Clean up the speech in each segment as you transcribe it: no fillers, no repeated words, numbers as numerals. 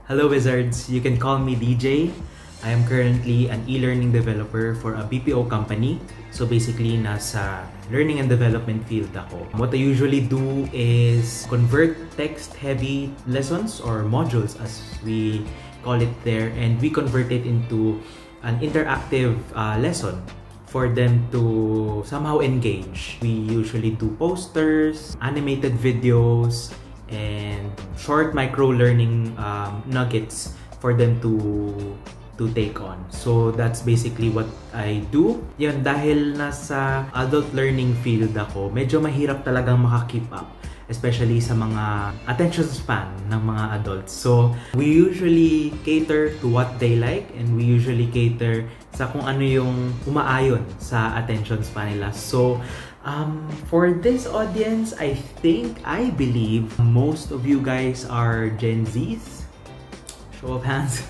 Hello Wizards, you can call me DJ. I am currently an e-learning developer for a BPO company. So basically, nasa learning and development field ako. What I usually do is convert text-heavy lessons or modules as we call it there, and we convert it into an interactive lesson for them to somehow engage. We usually do posters, animated videos, and short micro-learning nuggets for them to take on. So that's basically what I do. Yun, dahil nasa adult learning field ako, medyo mahirap talagang maka-keep up, especially sa mga attention span ng mga adults. So we usually cater to what they like, and we usually cater sa kung ano yung umaayon sa attention span nila. So for this audience, I believe most of you guys are Gen Zs. Show of hands.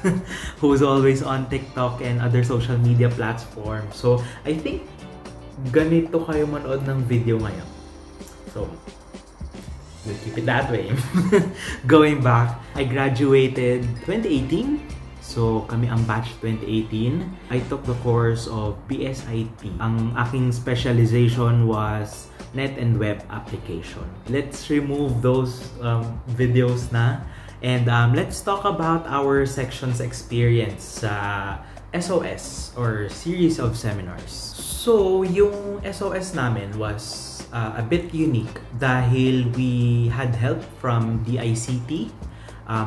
Who's always on TikTok and other social media platforms. So I think ganito kayo manood ng video ngayon. So we'll keep it that way. Going back, I graduated 2018. So, kami ang batch 2018. I took the course of PSIT. Ang aking specialization was Net and Web Application. Let's remove those videos na. And let's talk about our section's experience sa SOS or Series of Seminars. So, yung SOS namin was a bit unique dahil we had help from DICT,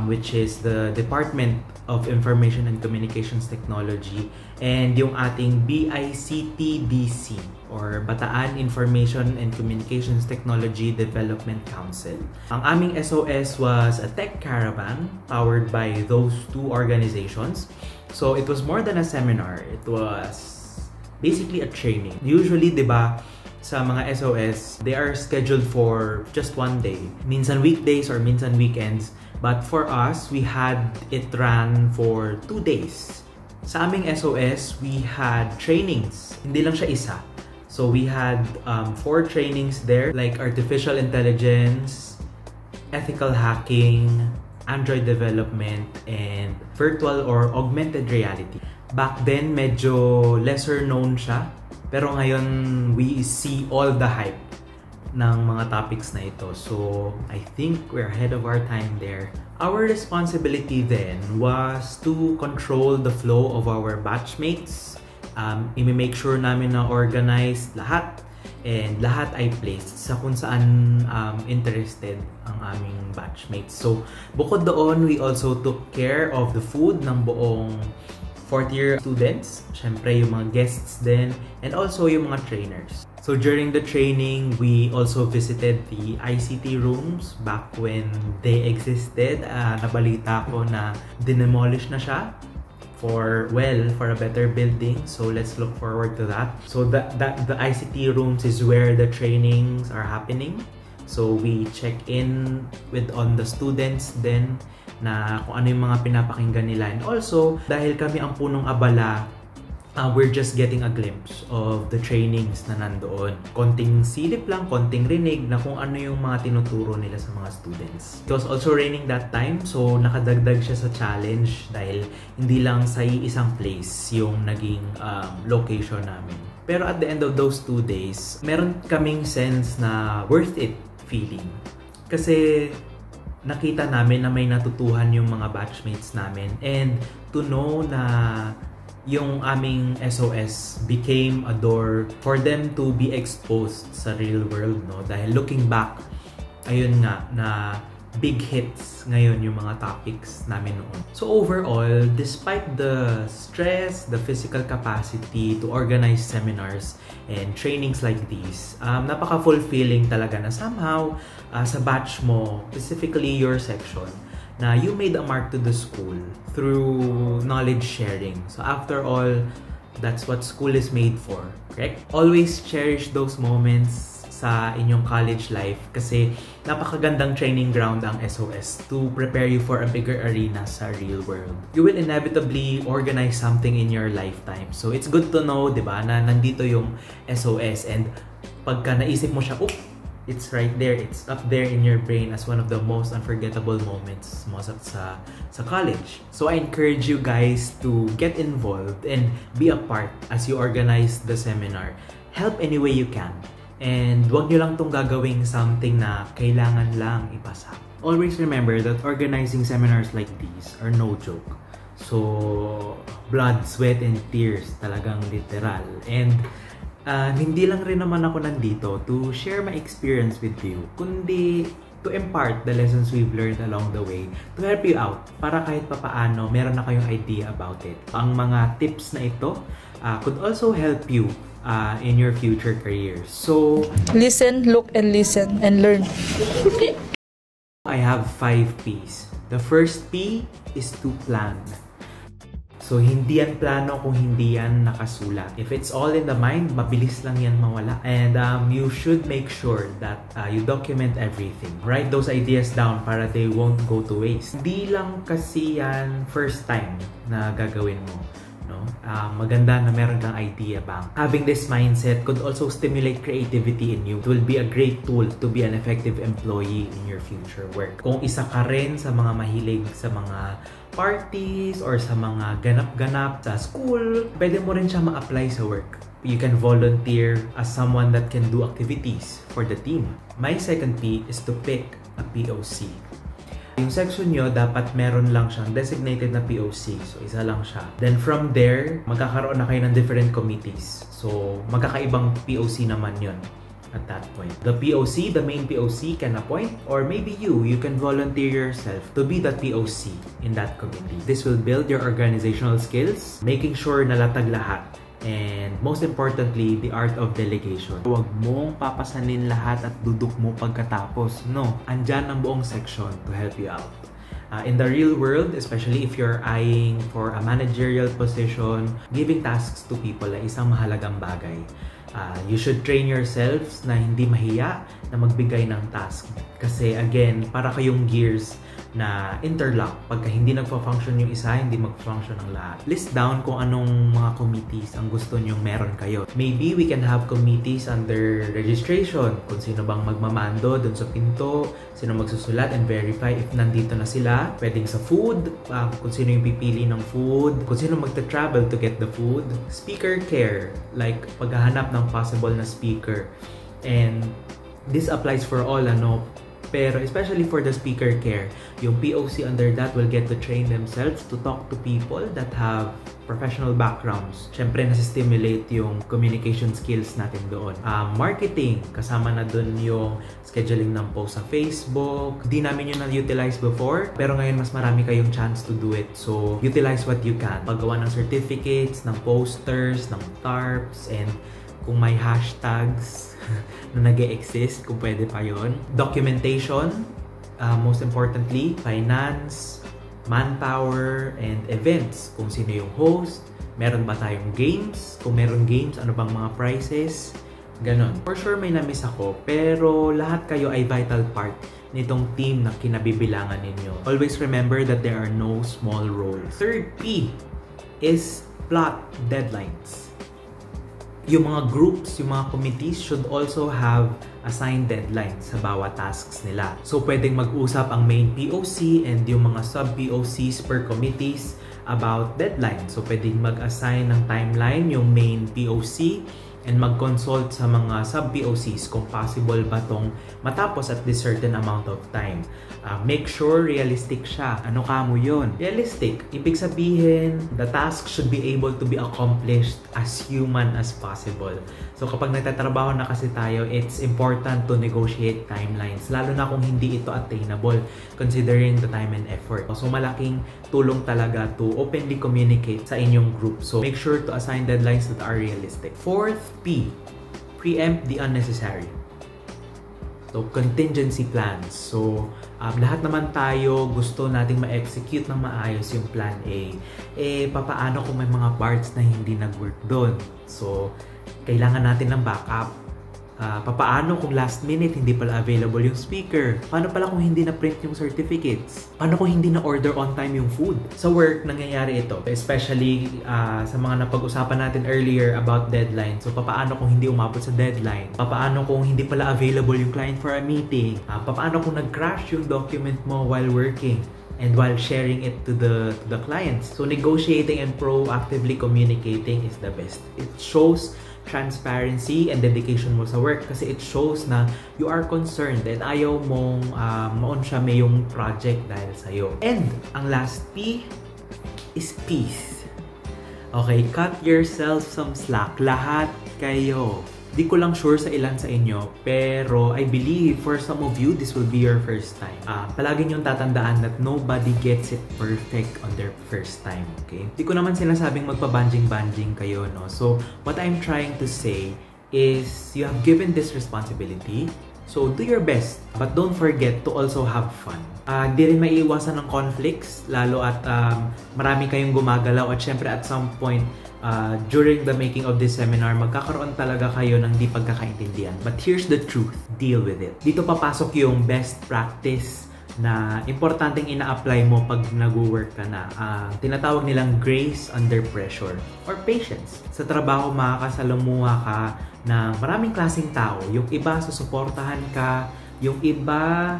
which is the Department of Information and Communications Technology, and yung ating BICTDC or Bataan Information and Communications Technology Development Council. Ang aming SOS was a tech caravan powered by those two organizations. So it was more than a seminar. It was basically a training. Usually, di ba, sa mga SOS, they are scheduled for just one day. Minsan weekdays or minsan weekends. But for us, we had it run for 2 days. Sa aming SOS, we had trainings. Hindi lang siya isa. So we had 4 trainings there, like artificial intelligence, ethical hacking, Android development, and virtual or augmented reality. Back then, medyo lesser known siya. Pero ngayon, we see all the hype ng mga topics na ito. So, I think we're ahead of our time there. Our responsibility then was to control the flow of our batchmates. I-make sure namin na organized lahat, and lahat ay placed sa kung saan interested ang aming batchmates. So, bukod doon, we also took care of the food ng buong 4th year students, syempre yung mga guests din, and also yung mga trainers. So during the training, we also visited the ICT rooms back when they existed. Nabalita ko na demolish na siya for a better building. So let's look forward to that. So the ICT rooms is where the trainings are happening. So we check in on the students then na kung ano yung mga pinapakinggan nila. And also, dahil kami ang punong abala, we're just getting a glimpse of the trainings na nandoon. Konting silip lang, konting rinig na kung ano yung mga tinuturo nila sa mga students. It was also raining that time, so nakadagdag siya sa challenge dahil hindi lang sa isang place yung naging location namin. Pero at the end of those 2 days, meron kaming sense na worth it feeling. Kasi nakita namin na may natutuhan yung mga batchmates namin, and to know na yung aming SOS became a door for them to be exposed sa real world, no? Dahil looking back, ayun nga, na big hits ngayon yung mga topics namin noon. So overall, despite the stress, the physical capacity to organize seminars and trainings like these, napaka-fulfilling talaga na somehow sa batch mo, specifically your section, na you made a mark to the school through knowledge sharing. So after all, that's what school is made for, correct? Always cherish those moments sa inyong college life kasi napakagandang training ground ang SOS to prepare you for a bigger arena sa real world. You will inevitably organize something in your lifetime. So it's good to know, di ba, na nandito yung SOS, and pagka naisip mo siya, it's right there. It's up there in your brain as one of the most unforgettable moments mo sa college. So I encourage you guys to get involved and be a part as you organize the seminar. Help any way you can. And wag nyo lang tong gagawing something na kailangan lang ipasa. Always remember that organizing seminars like these are no joke. So, blood, sweat, and tears, talagang literal. And hindi lang rin naman ako nandito to share my experience with you, kundi to impart the lessons we've learned along the way to help you out para kahit papaano meron na kayong idea about it. Ang mga tips na ito could also help you in your future careers. So, listen, look, and listen, and learn. I have 5 P's. The first P is to plan. So, hindi yan plano kung hindi yan nakasulat. If it's all in the mind, mabilis lang yan mawala. And you should make sure that you document everything. Write those ideas down para they won't go to waste. Hindi lang kasi yan first time na gagawin mo. No? Maganda na meron kang idea bang. Having this mindset could also stimulate creativity in you. It will be a great tool to be an effective employee in your future work. Kung isa ka rin sa mga mahilig sa mga parties or sa mga ganap-ganap sa school, pwede mo rin siya ma-apply sa work. You can volunteer as someone that can do activities for the team. My second P is to pick a POC. Yung section nyo, dapat meron lang siyang designated na POC. So, isa lang siya. Then from there, magkakaroon na kayo ng different committees. So, magkakaibang POC naman yun at that point. The POC, the main POC can appoint, or maybe you can volunteer yourself to be that POC in that committee. This will build your organizational skills, making sure na latag lahat. And most importantly, the art of delegation. Huwag mong papasanin lahat at duduk mo pagkatapos. No, andyan ang buong section to help you out. In the real world, especially if you're eyeing for a managerial position, giving tasks to people ay isang mahalagang bagay. You should train yourselves na hindi mahiya na magbigay ng task. Kasi again, para kayong gears na interlock. Pagka hindi nagpa-function yung isa, hindi mag-function ang lahat. List down kung anong mga committees ang gusto nyong meron kayo. Maybe we can have committees under registration. Kung sino bang magmamando dun sa pinto, sino magsusulat and verify if nandito na sila. Pwedeng sa food, kung sino yung pipili ng food, kung sino magta-travel to get the food. Speaker care, like paghahanap ng possible na speaker. And this applies for all, pero especially for the speaker care, yung POC under that will get to train themselves to talk to people that have professional backgrounds. Siyempre, nasi-stimulate yung communication skills natin doon. Marketing, kasama na doon yung scheduling ng post sa Facebook. Di namin yun na-utilize before, pero ngayon mas marami kayong chance to do it. So, utilize what you can. Paggawa ng certificates, ng posters, ng tarps, and kung may hashtags na nag-e-exist, kung pwede pa yon. Documentation, most importantly, finance, manpower, and events. Kung sino yung host, meron ba tayong games? Kung meron games, ano bang mga prizes? Ganon. For sure may na-miss ako, pero lahat kayo ay vital part nitong team na kinabibilangan ninyo. Always remember that there are no small roles. Third P is plot deadlines. Yung mga groups, yung mga committees should also have assigned deadlines sa bawat tasks nila. So, pwedeng mag-usap ang main POC and yung mga sub-POCs per committees about deadlines. So, pwedeng mag-assign ng timeline yung main POC and mag-consult sa mga sub-POCs kung possible ba tong matapos at this certain amount of time. Make sure realistic siya. Ano kamo yun? Realistic. Ibig sabihin, the task should be able to be accomplished as human as possible. So kapag nagtatrabaho na kasi tayo, it's important to negotiate timelines. Lalo na kung hindi ito attainable considering the time and effort. So malaking tulong talaga to openly communicate sa inyong group. So make sure to assign deadlines that are realistic. Fourth P, preempt the unnecessary. So, contingency plans. So, lahat naman tayo gusto nating ma-execute ng maayos yung plan A. Papaano kung may mga parts na hindi nag-work doon? So, kailangan natin ng backup. Papaano kung last minute hindi pala available yung speaker? Paano pala kung hindi na-print yung certificates? Paano kung hindi na-order on time yung food? Sa work, nangyayari ito. Especially sa mga napag-usapan natin earlier about deadline. So, papaano kung hindi umabot sa deadline? Papaano kung hindi pala available yung client for a meeting? Papaano kung nag-crash yung document mo while working? And while sharing it to the clients. So, negotiating and proactively communicating is the best. It shows transparency and dedication mo sa work kasi it shows na you are concerned and ayaw mong maunsyame yung project dahil sa'yo. And ang last P is peace. Okay, cut yourself some slack. Lahat kayo. Di ko lang sure sa ilan sa inyo, pero I believe for some of you, this will be your first time. Palagi niyong tatandaan that nobody gets it perfect on their first time, okay? Di ko naman sinasabing magpa-banjing-banjing kayo, no? So, what I'm trying to say is you have given this responsibility, so do your best, but don't forget to also have fun. Di rin maiiwasan ng conflicts, lalo at marami kayong gumagalaw at syempre at some point, during the making of this seminar, magkakaroon talaga kayo ng di pagkakaintindihan. But here's the truth, deal with it. Dito papasok yung best practice na importanteng ina-apply mo pag nag-work ka na. Tinatawag nilang grace under pressure or patience. Sa trabaho, makakasalamuha ka ng maraming klaseng tao. Yung iba, susuportahan ka. Yung iba,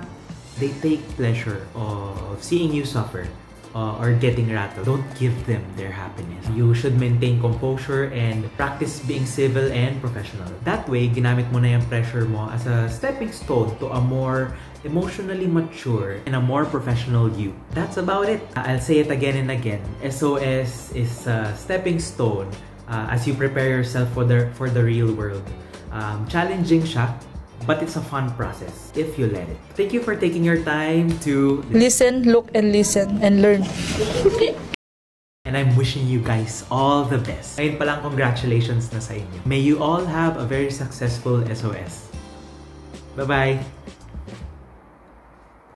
they take pleasure of seeing you suffer. Or getting rattled. Don't give them their happiness. You should maintain composure and practice being civil and professional. That way, ginamit mo na yung pressure mo as a stepping stone to a more emotionally mature and a more professional you. That's about it. I'll say it again and again. SOS is a stepping stone as you prepare yourself for the real world. Challenging siya, but it's a fun process if you let it. Thank you for taking your time to Listen, look, and listen, and learn. And I'm wishing you guys all the best. Ngayon palang congratulations na sa inyo. May you all have a very successful SOS. Bye-bye!